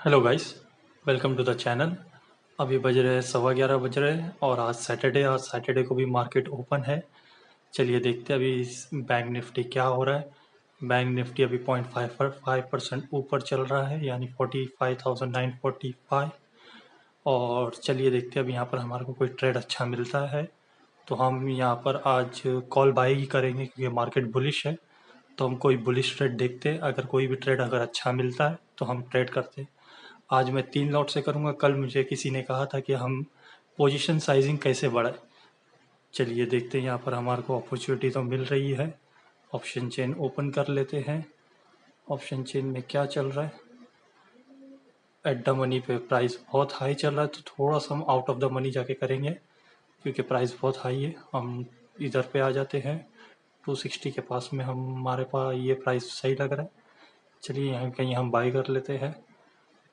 Hello guys, welcome to the channel. अभी बज रहे हैं 11:15 बज रहे हैं और आज सैटरडे को भी मार्केट ओपन है। चलिए देखते हैं अभी बैंक निफ्टी क्या हो रहा है। बैंक निफ्टी अभी 0.55% ऊपर चल रहा है, यानी 45,945। और चलिए देखते हैं अभी यहाँ पर हमारे को कोई ट्रेड अच्छा मिलता है तो हम यहाँ पर आज कॉल बाई ही करेंगे, क्योंकि मार्केट बुलिश है। तो हम कोई बुलिश ट्रेड देखते हैं, अगर कोई भी ट्रेड अगर अच्छा मिलता है तो हम ट्रेड करते हैं। आज मैं 3 लॉट से करूँगा। कल मुझे किसी ने कहा था कि हम पोजीशन साइजिंग कैसे बढ़ाए। चलिए देखते हैं, यहाँ पर हमारे को अपॉर्चुनिटी तो मिल रही है। ऑप्शन चेन ओपन कर लेते हैं। ऑप्शन चेन में क्या चल रहा है, एट द मनी पे प्राइस बहुत हाई चल रहा है, तो थोड़ा सा हम आउट ऑफ द मनी जाके करेंगे, क्योंकि प्राइस बहुत हाई है। हम इधर पे आ जाते हैं 260 के पास में, हमारे पास ये प्राइस सही लग रहा है। चलिए यहाँ कहीं हम बाई कर लेते हैं,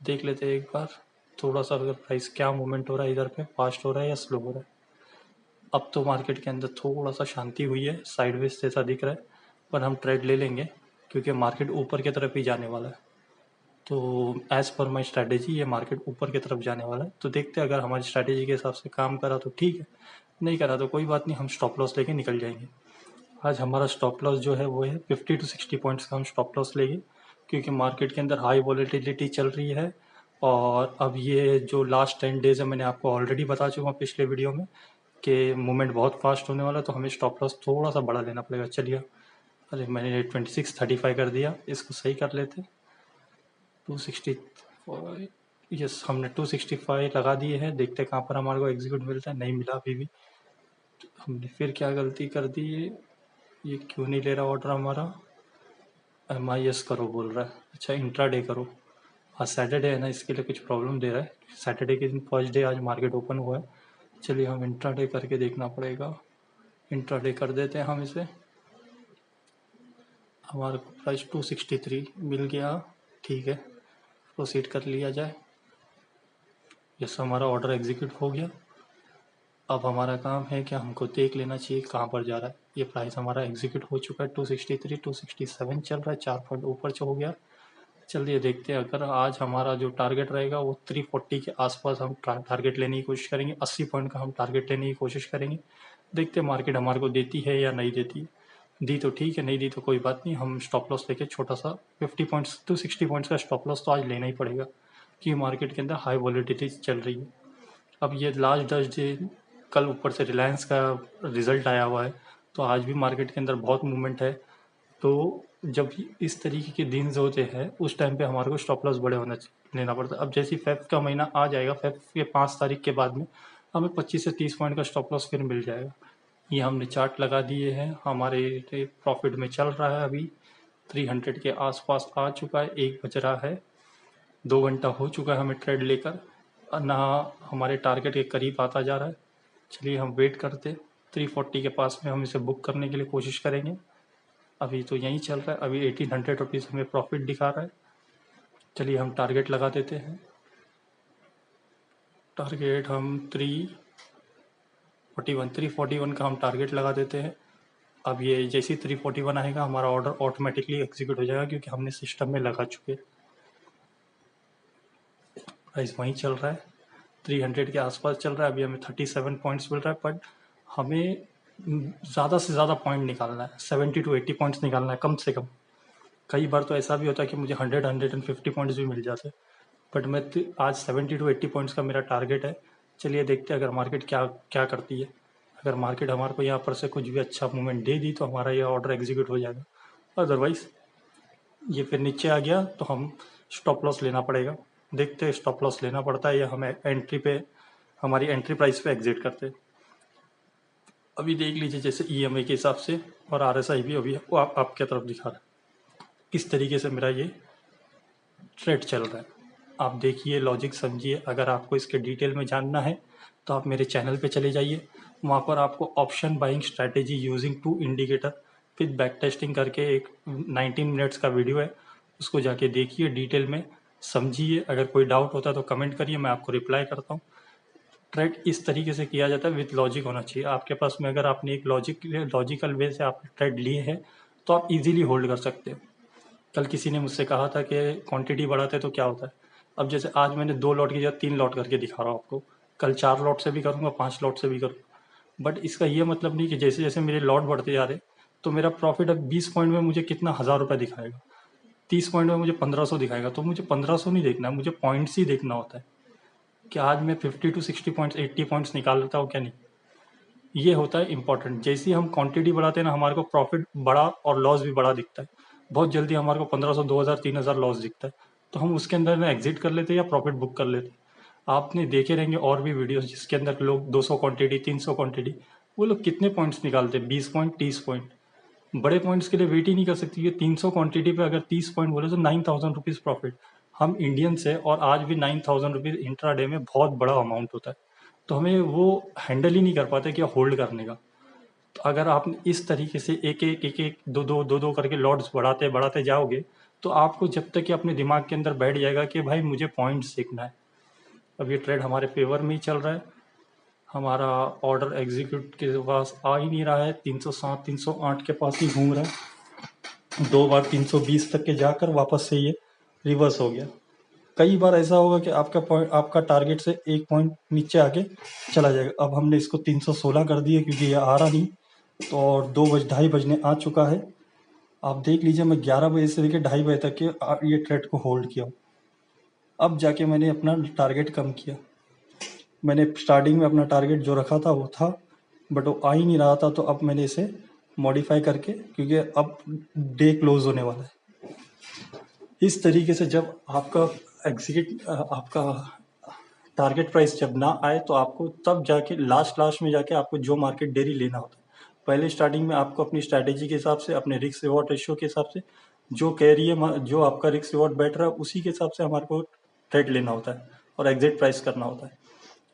देख लेते हैं एक बार थोड़ा सा अगर प्राइस क्या मूवमेंट हो रहा है, इधर पे फास्ट हो रहा है या स्लो हो रहा है। अब तो मार्केट के अंदर थोड़ा सा शांति हुई है, साइडवेज जैसा दिख रहा है, पर हम ट्रेड ले लेंगे क्योंकि मार्केट ऊपर की तरफ ही जाने वाला है। तो एज़ पर माई स्ट्रैटेजी ये मार्केट ऊपर की तरफ जाने वाला है, तो देखते हैं अगर हमारी स्ट्रैटेजी के हिसाब से काम करा तो ठीक है, नहीं करा तो कोई बात नहीं, हम स्टॉप लॉस लेके निकल जाएंगे। आज हमारा स्टॉप लॉस जो है वो है 50 to 60 पॉइंट्स का हम स्टॉप लॉस लेंगे, क्योंकि मार्केट के अंदर हाई वॉलेटिलिटी चल रही है। और अब ये जो लास्ट 10 डेज है, मैंने आपको ऑलरेडी बता चुका हूँ पिछले वीडियो में कि मूवमेंट बहुत फास्ट होने वाला है, तो हमें स्टॉप लॉस थोड़ा सा बड़ा लेना पड़ेगा। चलिए, अरे मैंने 2635 कर दिया, इसको सही कर लेते। 265, यस हमने 265 लगा दिए हैं। देखते हैं कहाँ पर हमारे को एग्जीक्यूट मिलता है, नहीं मिला अभी भी। हमने फिर क्या गलती कर दी, ये क्यों नहीं ले रहा ऑर्डर हमारा। MIS करो बोल रहा है, अच्छा इंट्राडे करो। आज सैटरडे है ना, इसके लिए कुछ प्रॉब्लम दे रहा है। सैटरडे के दिन फर्स्ट डे आज मार्केट ओपन हुआ है। चलिए हम इंट्राडे करके देखना पड़ेगा। इंट्राडे कर देते हैं हम इसे। हमारे को प्राइस 263 मिल गया, ठीक है, प्रोसीड कर लिया जाए। यस, हमारा ऑर्डर एग्जीक्यूट हो गया। अब हमारा काम है कि हमको देख लेना चाहिए कहाँ पर जा रहा है। ये प्राइस हमारा एग्जीक्यूट हो चुका है, 263 267 चल रहा है, 4 पॉइंट ऊपर हो गया। चलिए देखते हैं, अगर आज हमारा जो टारगेट रहेगा वो 340 के आसपास हम टारगेट लेने की कोशिश करेंगे। 80 पॉइंट का हम टारगेट लेने की कोशिश करेंगे। देखते हैं मार्केट हमारे को देती है या नहीं देती। दी तो ठीक है, नहीं दी तो कोई बात नहीं, हम स्टॉप लॉस लेके छोटा सा 50 पॉइंट्स टू 60 पॉइंट्स का स्टॉप लॉस तो आज लेना ही पड़ेगा, क्योंकि मार्केट के अंदर हाई वॉलेटिलिटी चल रही है। अब ये लास्ट 10 दिन, कल ऊपर से रिलायंस का रिजल्ट आया हुआ है, तो आज भी मार्केट के अंदर बहुत मूवमेंट है। तो जब इस तरीके के दिन होते हैं, उस टाइम पे हमारे को स्टॉप लॉस बड़े लेना पड़ता है। अब जैसे फेब का महीना आ जाएगा, फेब के 5 तारीख के बाद में हमें 25 से 30 पॉइंट का स्टॉप लॉस फिर मिल जाएगा। ये हमने चार्ट लगा दिए हैं, हमारे प्रॉफिट में चल रहा है अभी। 300 के आसपास आ चुका है, 1 बज रहा है, 2 घंटा हो चुका है हमें ट्रेड लेकर, ना हमारे टारगेट के करीब आता जा रहा है। चलिए हम वेट करते, 340 के पास में हम इसे बुक करने के लिए कोशिश करेंगे। अभी तो यहीं चल रहा है, अभी 1800 रुपीज़ हमें प्रॉफिट दिखा रहा है। चलिए हम टारगेट लगा देते हैं। टारगेट हम 341 का हम टारगेट लगा देते हैं। अब ये जैसे ही 341 आएगा, हमारा ऑर्डर ऑटोमेटिकली एग्जीक्यूट हो जाएगा, क्योंकि हमने सिस्टम में लगा चुके। प्राइस वहीं चल रहा है, 300 के आसपास चल रहा है। अभी हमें 37 पॉइंट्स मिल रहा है, बट हमें ज़्यादा से ज़्यादा पॉइंट निकालना है, 70 to 80 पॉइंट्स निकालना है कम से कम। कई बार तो ऐसा भी होता है कि मुझे 150 पॉइंट्स भी मिल जाते हैं, बट मैं आज 70 to 80 पॉइंट्स का मेरा टारगेट है। चलिए देखते हैं अगर मार्केट क्या क्या करती है। अगर मार्केट हमारे को यहाँ पर से कुछ भी अच्छा मूवमेंट दे दी तो हमारा ये ऑर्डर एग्जीक्यूट हो जाएगा, अदरवाइज ये फिर नीचे आ गया तो हम स्टॉप लॉस लेना पड़ेगा। देखते हैं स्टॉप लॉस लेना पड़ता है या हमें एंट्री पे, हमारी एंट्री प्राइस पे एग्जिट करते हैं। अभी देख लीजिए, जैसे EMA के हिसाब से और RSI भी अभी वो आपके तरफ दिखा रहा है। इस तरीके से मेरा ये ट्रेड चल रहा है। आप देखिए, लॉजिक समझिए। अगर आपको इसके डिटेल में जानना है तो आप मेरे चैनल पे चले जाइए, वहाँ पर आपको option buying strategy using 2 indicator with back testing करके एक 19 मिनट्स का वीडियो है, उसको जाके देखिए, डिटेल में समझिए। अगर कोई डाउट होता है तो कमेंट करिए, मैं आपको रिप्लाई करता हूँ। ट्रेड इस तरीके से किया जाता है, विथ लॉजिक होना चाहिए आपके पास में। अगर आपने एक लॉजिकल वे से आप ट्रेड लिए हैं तो आप इजीली होल्ड कर सकते हैं। कल किसी ने मुझसे कहा था कि क्वांटिटी बढ़ाते तो क्या होता है, अब जैसे आज मैंने 2 लॉट की जगह 3 लॉट करके दिखा रहा हूँ आपको, कल 4 लॉट से भी करूँगा, 5 लॉट से भी करूँगा। बट इसका ये मतलब नहीं कि जैसे जैसे मेरे लॉट बढ़ते जा रहे, तो मेरा प्रॉफिट अब 20 पॉइंट में मुझे कितना 1000 रुपये दिखाएगा, 30 पॉइंट में मुझे 1500 दिखाएगा। तो मुझे 1500 नहीं देखना है, मुझे पॉइंट्स ही देखना होता है कि आज मैं 50 टू 60 पॉइंट्स 80 पॉइंट्स निकाल लेता हूँ क्या नहीं। ये होता है इंपॉर्टेंट। जैसे ही हम क्वांटिटी बढ़ाते हैं ना, हमारे को प्रॉफिट बड़ा और लॉस भी बड़ा दिखता है। बहुत जल्दी हमारे को 1500 2000 3000 लॉस दिखता है, तो हम उसके अंदर ना एग्जिट कर लेते हैं या प्रॉफिट बुक कर लेते हैं। आपने देखे रहेंगे और भी वीडियोस जिसके अंदर लोग 200 क्वांटिटी 300 क्वांटिटी, वो लोग कितने पॉइंट्स निकालते हैं, 20 पॉइंट 30 पॉइंट। बड़े पॉइंट्स के लिए वेट ही नहीं कर सकती। ये 300 क्वांटिटी पे अगर 30 पॉइंट बोले तो 9000 रुपीज़ प्रॉफिट। हम इंडियंस है और आज भी 9000 रुपीज़ इंट्राडे में बहुत बड़ा अमाउंट होता है, तो हमें वो हैंडल ही नहीं कर पाते कि होल्ड करने का। तो अगर आप इस तरीके से एक एक दो दो करके लॉट्स बढ़ाते बढ़ाते जाओगे, तो आपको जब तक कि अपने दिमाग के अंदर बैठ जाएगा कि भाई मुझे पॉइंट्स सीखना है। अब ये ट्रेड हमारे फेवर में ही चल रहा है, हमारा ऑर्डर एग्जीक्यूट के पास आ ही नहीं रहा है, 307 308 के पास ही घूम रहा है। 2 बार 320 तक के जाकर वापस से ये रिवर्स हो गया। कई बार ऐसा होगा कि आपका पॉइंट, आपका टारगेट से 1 पॉइंट नीचे आके चला जाएगा। अब हमने इसको 316 कर दिया क्योंकि ये आ रहा नहीं, तो और 2 बज 2:30 बजने आ चुका है। आप देख लीजिए, मैं 11 बजे से लेकर 2:30 बजे तक के ये ट्रेड को होल्ड किया। अब जाके मैंने अपना टारगेट कम किया। मैंने स्टार्टिंग में अपना टारगेट जो रखा था वो था, बट वो आ ही नहीं रहा था, तो अब मैंने इसे मॉडिफाई करके, क्योंकि अब डे क्लोज होने वाला है। इस तरीके से जब आपका आपका टारगेट प्राइस जब ना आए, तो आपको तब जाके लास्ट में जाके आपको जो मार्केट डेरी लेना होता है। पहले स्टार्टिंग में आपको अपनी स्ट्रैटेजी के हिसाब से, अपने रिस्क रिवॉर्ड रेशियो के हिसाब से, जो कह रही है, जो आपका रिस्क रिवॉर्ड बैठ रहा है, उसी के हिसाब से हमारे को ट्रेड लेना होता है और एग्जिट प्राइस करना होता है।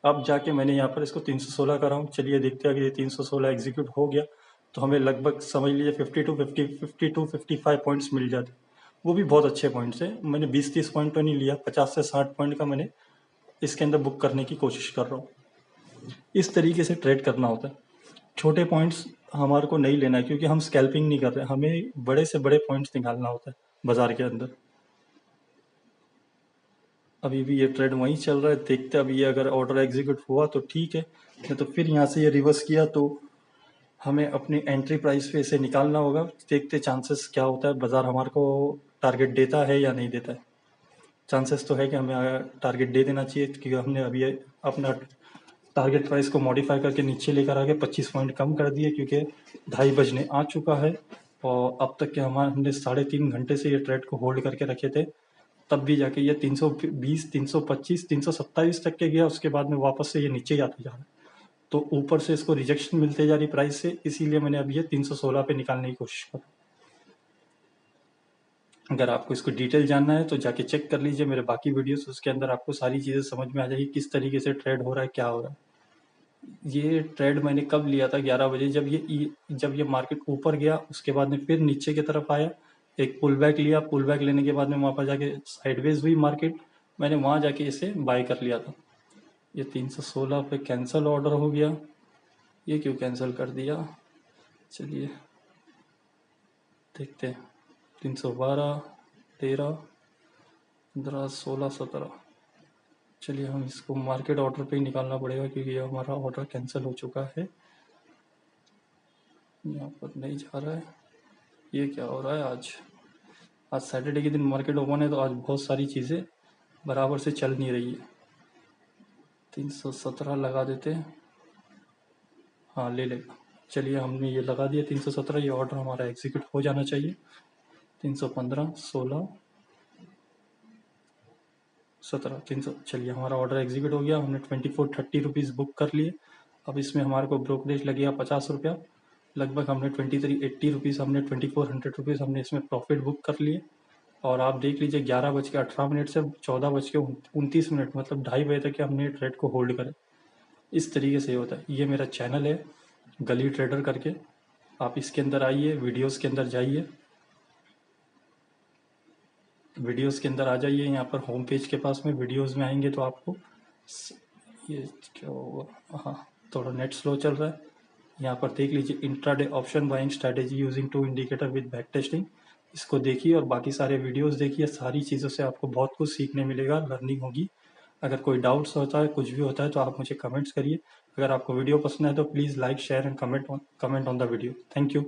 अब जाके मैंने यहाँ पर इसको 316 करा हूँ। चलिए देखते हैं कि ये 316 एग्जीक्यूट हो गया, तो हमें लगभग समझ लीजिए 52 55 पॉइंट्स मिल जाते। वो भी बहुत अच्छे पॉइंट्स है। मैंने 20-30 पॉइंट तो नहीं लिया, 50 से 60 पॉइंट का मैंने इसके अंदर बुक करने की कोशिश कर रहा हूँ। इस तरीके से ट्रेड करना होता है। छोटे पॉइंट्स हमारे को नहीं लेना है, क्योंकि हम स्कैल्पिंग नहीं कर रहे, हमें बड़े से बड़े पॉइंट्स निकालना होता है बाजार के अंदर। अभी भी ये ट्रेड वहीं चल रहा है, देखते हैं अभी ये अगर ऑर्डर एग्जीक्यूट हुआ तो ठीक है, नहीं तो फिर यहाँ से ये रिवर्स किया तो हमें अपनी एंट्री प्राइस पे इसे निकालना होगा। देखते चांसेस क्या होता है, बाजार हमारे को टारगेट देता है या नहीं देता है। चांसेस तो है कि हमें टारगेट दे देना चाहिए, क्योंकि हमने अभी अपना टारगेट प्राइस को मॉडिफाई करके नीचे लेकर आके 25 पॉइंट कम कर दिए, क्योंकि 2:30 बजने आ चुका है। और अब तक के हमने 3.5 घंटे से ये ट्रेड को होल्ड करके रखे थे, तब भी जाके ये 320 325 327 तक के गया। उसके बाद में वापस से ये नीचे जाते जा रहा है, तो ऊपर से इसको रिजेक्शन मिलते जा रही प्राइस से, इसीलिए मैंने अब ये 316 पे निकालने की कोशिश करी। अगर आपको इसको डिटेल जानना है तो जाके चेक कर लीजिए मेरे बाकी वीडियोस, उसके अंदर आपको सारी चीज़ें समझ में आ जाएगी किस तरीके से ट्रेड हो रहा है, क्या हो रहा है। ये ट्रेड मैंने कब लिया था, 11 बजे, जब ये मार्केट ऊपर गया, उसके बाद में फिर नीचे की तरफ आया, एक पुल बैक लिया। पुल बैक लेने के बाद में वहाँ पर जाके साइडवेज हुई मार्केट, मैंने वहाँ जाके इसे बाय कर लिया था। ये 316 पे कैंसिल ऑर्डर हो गया। ये क्यों कैंसिल कर दिया, चलिए देखते हैं। 312 13 15 16 17, चलिए हम इसको मार्केट ऑर्डर पे ही निकालना पड़ेगा, क्योंकि ये हमारा ऑर्डर कैंसिल हो चुका है। यहाँ पर नहीं जा रहा है, ये क्या हो रहा है। आज सैटरडे के दिन मार्केट ओपन है, तो आज बहुत सारी चीज़ें बराबर से चल नहीं रही है। 317 लगा देते हैं, हाँ ले लेगा। चलिए हमने ये लगा दिया 317, ये ऑर्डर हमारा एग्जीक्यूट हो जाना चाहिए। 315 16 17 300, चलिए हमारा ऑर्डर एग्जीक्यूट हो गया। हमने 2430 रुपीज़ बुक कर लिए। अब इसमें हमारे को ब्रोकरेज लगेगा 50 रुपया, लगभग हमने 2380 रुपीज़, हमने 2400 रुपीज़ हमने इसमें प्रॉफिट बुक कर लिए। और आप देख लीजिए 11:18 से 14:29, मतलब 2:30 बजे तक के हमने ट्रेड को होल्ड करें। इस तरीके से होता है। ये मेरा चैनल है गली ट्रेडर करके, आप इसके अंदर आइए, वीडियोस के अंदर जाइए, वीडियोस के अंदर आ जाइए। यहाँ पर होम पेज के पास में वीडियोस में आएंगे तो आपको ये क्या होगा, हाँ थोड़ा नेट स्लो चल रहा है। यहाँ पर देख लीजिए intraday option buying strategy using 2 indicator with back testing. इसको देखिए और बाकी सारे वीडियोस देखिए, सारी चीज़ों से आपको बहुत कुछ सीखने मिलेगा, लर्निंग होगी। अगर कोई डाउट्स होता है, कुछ भी होता है तो आप मुझे कमेंट्स करिए। अगर आपको वीडियो पसंद है तो please like, share and comment on the video. Thank you.